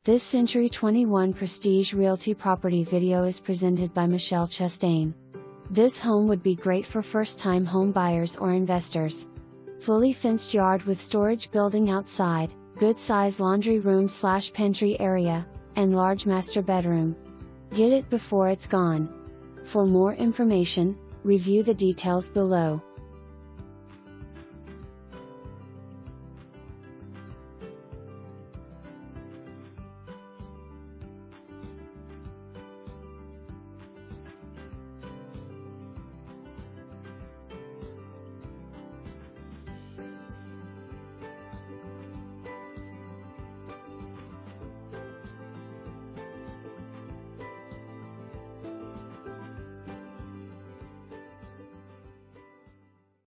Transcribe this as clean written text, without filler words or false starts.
This Century 21 Prestige Realty property video is presented by Michelle Chastain. This home would be great for first-time home buyers or investors. Fully fenced yard with storage building outside, good size laundry room/pantry area, and large master bedroom. Get it before it's gone. For more information, review the details below.